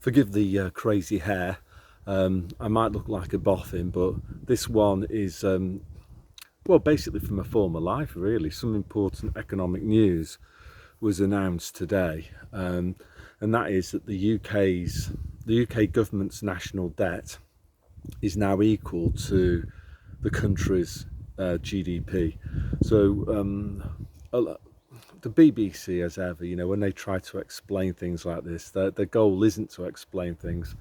Forgive the crazy hair. I might look like a boffin, but this one is, well, basically from a former life, really. Some important economic news was announced today, and that is that the UK government's national debt is now equal to the country's GDP. So the BBC, as ever, when they try to explain things like this, their goal isn't to explain things,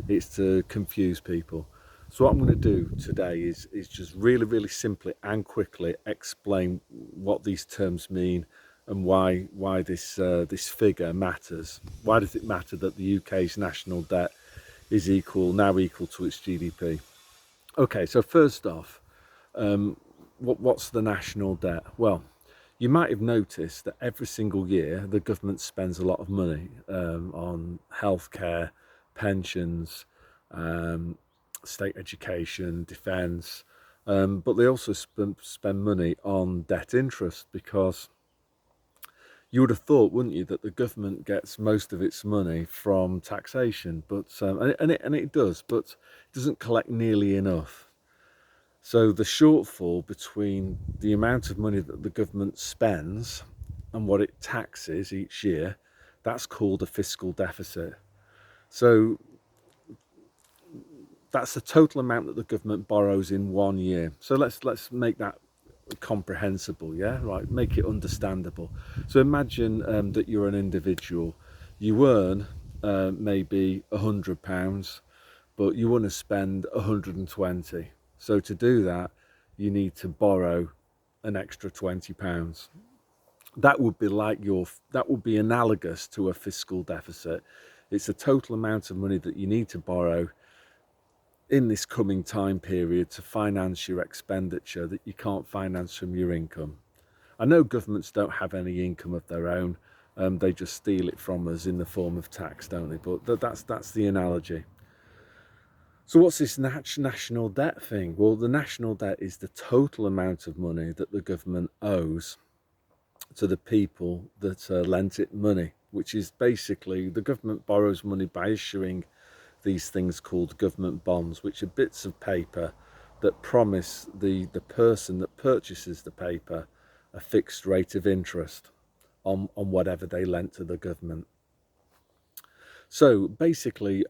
it's to confuse people. So what I'm going to do today is just really simply and quickly explain what these terms mean and why this figure matters. Why does it matter that the UK's national debt is now equal to its GDP? Okay, so first off, what's the national debt? Well, you might have noticed that every single year the government spends a lot of money on healthcare, pensions, state education, defence, but they also spend money on debt interest, because you would have thought, wouldn't you, that the government gets most of its money from taxation, but and it does, but it doesn't collect nearly enough. So the shortfall between the amount of money that the government spends and what it taxes each year, that's called a fiscal deficit. So that's the total amount that the government borrows in 1 year. So let's make that comprehensible, yeah, right, make it understandable. So imagine that you're an individual, you earn maybe £100, but you want to spend 120. So to do that, you need to borrow an extra £20. That would be analogous to a fiscal deficit. It's the total amount of money that you need to borrow in this coming time period to finance your expenditure that you can't finance from your income. I know governments don't have any income of their own. They just steal it from us in the form of tax, don't they? But that's the analogy. So what's this national debt thing? Well, the national debt is the total amount of money that the government owes to the people that lent it money, which is basically the government borrows money by issuing these things called government bonds, which are bits of paper that promise the person that purchases the paper a fixed rate of interest on whatever they lent to the government. So basically,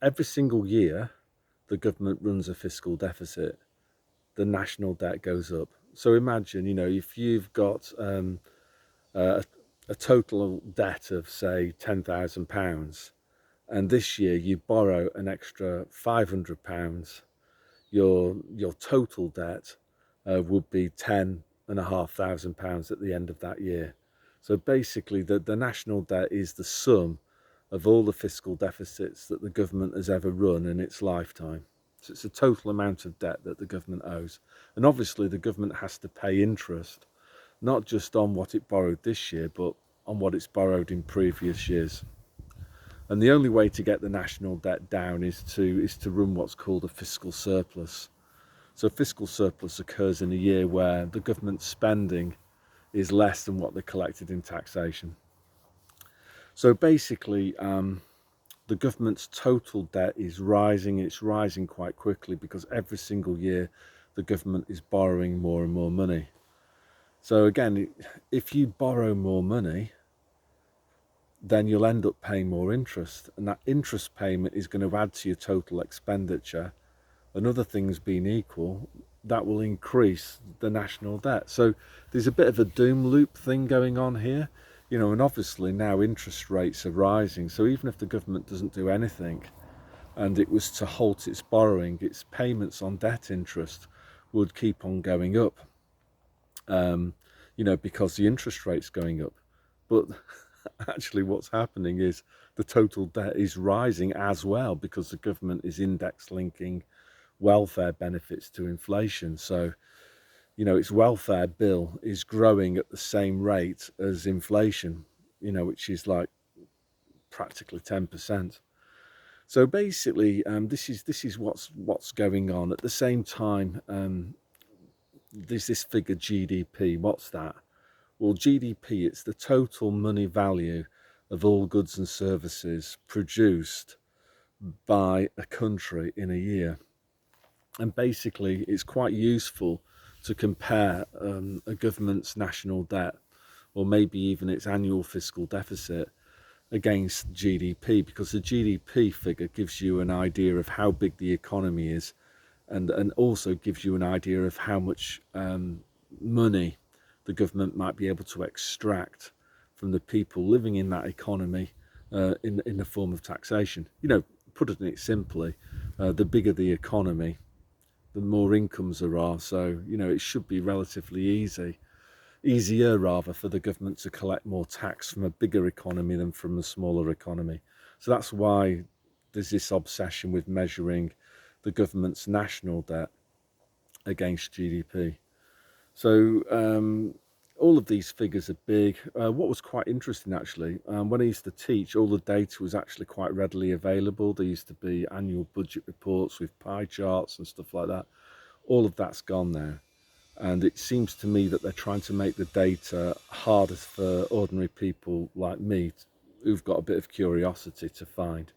every single year the government runs a fiscal deficit, the national debt goes up. So imagine, if you've got a total debt of, say, £10,000, and this year you borrow an extra £500, your total debt would be £10,500 at the end of that year. So basically, the national debt is the sum of all the fiscal deficits that the government has ever run in its lifetime. So it's the total amount of debt that the government owes. And obviously the government has to pay interest, not just on what it borrowed this year, but on what it's borrowed in previous years. And the only way to get the national debt down is to run what's called a fiscal surplus. So fiscal surplus occurs in a year where the government's spending is less than what they collected in taxation. So basically, the government's total debt is rising. It's rising quite quickly because every single year the government is borrowing more and more money. So again, if you borrow more money, then you'll end up paying more interest, and that interest payment is going to add to your total expenditure, and other things being equal, that will increase the national debt. So there's a bit of a doom loop thing going on here, and obviously now interest rates are rising, so even if the government doesn't do anything and it was to halt its borrowing, its payments on debt interest would keep on going up, because the interest rate's going up. But actually what's happening is the total debt is rising as well, because the government is index linking welfare benefits to inflation. So its welfare bill is growing at the same rate as inflation, which is like practically 10%. So basically, this is what's going on. At the same time, there's this figure GDP. What's that? Well, GDP, it's the total money value of all goods and services produced by a country in a year. And basically, it's quite useful to compare a government's national debt, or maybe even its annual fiscal deficit, against GDP, because the GDP figure gives you an idea of how big the economy is, and also gives you an idea of how much money the government might be able to extract from the people living in that economy in the form of taxation. You know, putting it simply, the bigger the economy, the more incomes there are. So, you know, it should be relatively easier rather, for the government to collect more tax from a bigger economy than from a smaller economy. So that's why there's this obsession with measuring the government's national debt against GDP. So all of these figures are big. What was quite interesting actually, when I used to teach, all the data was actually quite readily available. There used to be annual budget reports with pie charts and stuff like that. All of that's gone now. And it seems to me that they're trying to make the data harder for ordinary people like me, who've got a bit of curiosity, to find.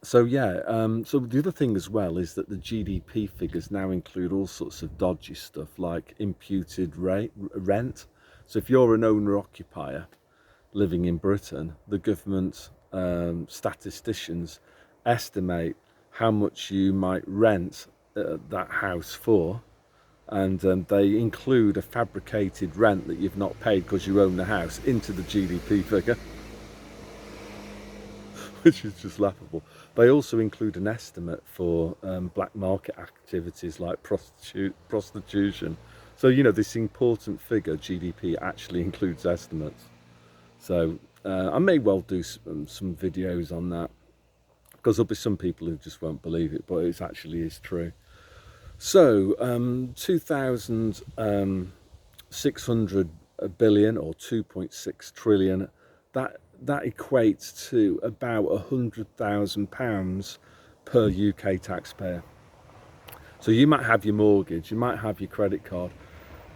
So yeah, so the other thing as well is that the GDP figures now include all sorts of dodgy stuff like imputed rent. So if you're an owner-occupier living in Britain, the government statisticians estimate how much you might rent that house for, and they include a fabricated rent that you've not paid because you own the house into the GDP figure. Which is just laughable. They also include an estimate for black market activities like prostitution. So, you know, this important figure, GDP, actually includes estimates. So I may well do some videos on that, because there'll be some people who just won't believe it, but it actually is true. So 2,600 billion, or 2.6 trillion, that equates to about £100,000 per UK taxpayer. So you might have your mortgage, you might have your credit card,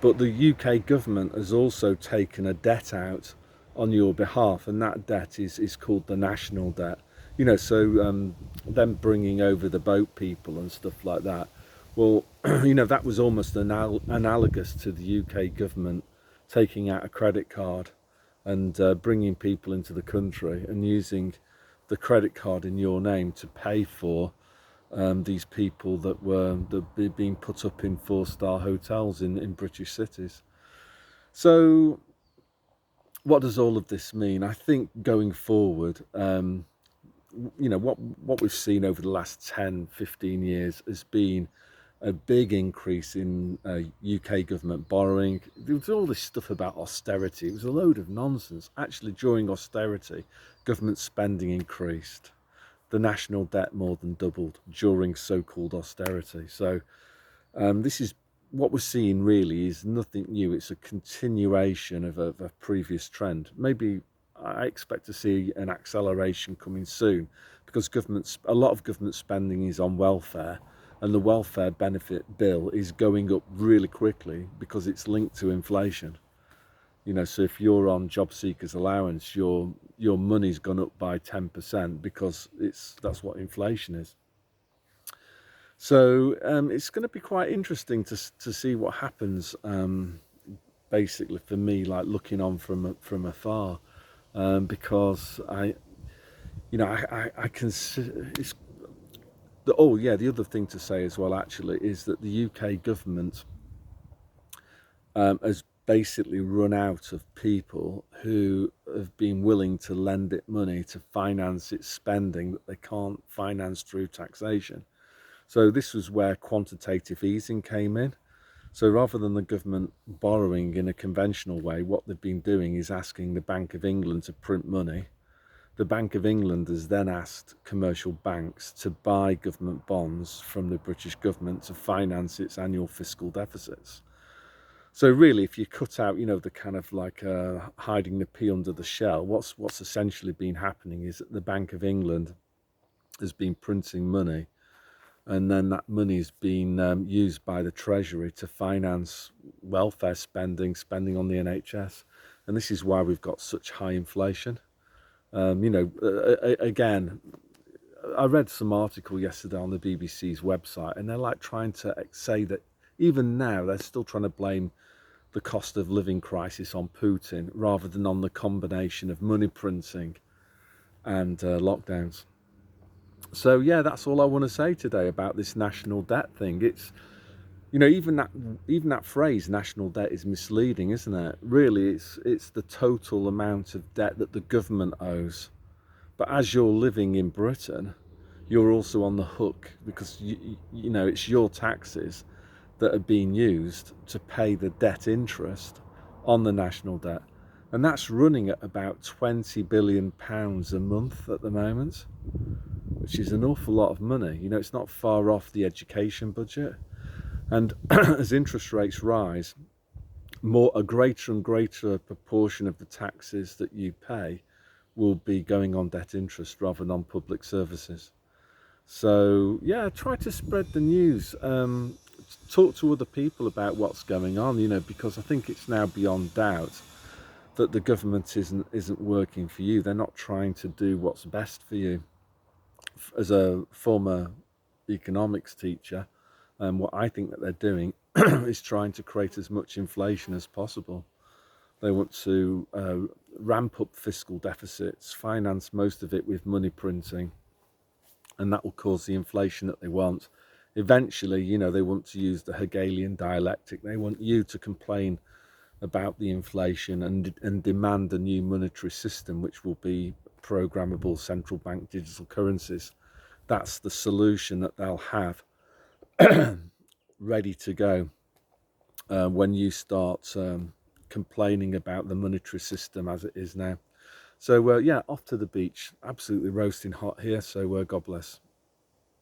but the UK government has also taken a debt out on your behalf, and that debt is called the national debt. You know, so them bringing over the boat people and stuff like that, well, you know, that was almost analogous to the UK government taking out a credit card and bringing people into the country and using the credit card in your name to pay for these people that were being put up in 4-star hotels in British cities. So what does all of this mean? I think going forward, you know, what we've seen over the last 10-15 years has been a big increase in UK government borrowing. There was all this stuff about austerity. It was a load of nonsense. Actually, during austerity, government spending increased. The national debt more than doubled during so-called austerity. So this is what we're seeing really is nothing new. It's a continuation of a previous trend. Maybe I expect to see an acceleration coming soon, because a lot of government spending is on welfare, and the welfare benefit bill is going up really quickly because it's linked to inflation. You know, so if you're on job seekers allowance, your money's gone up by 10% because that's what inflation is. So it's going to be quite interesting to see what happens. Basically, for me, like looking on from afar, because I can see it's. Oh yeah, the other thing to say as well actually is that the UK government has basically run out of people who have been willing to lend it money to finance its spending that they can't finance through taxation. So this was where quantitative easing came in. So rather than the government borrowing in a conventional way, what they've been doing is asking the Bank of England to print money. The Bank of England has then asked commercial banks to buy government bonds from the British government to finance its annual fiscal deficits. So really, if you cut out, you know, the kind of like hiding the pea under the shell, what's essentially been happening is that the Bank of England has been printing money, and then that money's been used by the Treasury to finance welfare spending on the NHS. and this is why we've got such high inflation. You know, again, I read some article yesterday on the BBC's website, and they're like trying to say that even now they're still trying to blame the cost of living crisis on Putin rather than on the combination of money printing and lockdowns. So yeah, that's all I want to say today about this national debt thing. It's, you know, even that phrase national debt is misleading, isn't it? Really, it's the total amount of debt that the government owes. But as you're living in Britain, you're also on the hook because you know it's your taxes that are being used to pay the debt interest on the national debt, and that's running at about £20 billion a month at the moment, which is an awful lot of money. You know, it's not far off the education budget. And as interest rates rise, a greater and greater proportion of the taxes that you pay will be going on debt interest rather than on public services. So yeah, try to spread the news. Talk to other people about what's going on, you know, because I think it's now beyond doubt that the government isn't working for you. They're not trying to do what's best for you. As a former economics teacher, what I think that they're doing is trying to create as much inflation as possible. They want to ramp up fiscal deficits, finance most of it with money printing, and that will cause the inflation that they want. Eventually, you know, they want to use the Hegelian dialectic. They want you to complain about the inflation and demand a new monetary system, which will be programmable central bank digital currencies. That's the solution that they'll have ready to go when you start complaining about the monetary system as it is now. So yeah, off to the beach. Absolutely roasting hot here, so God bless.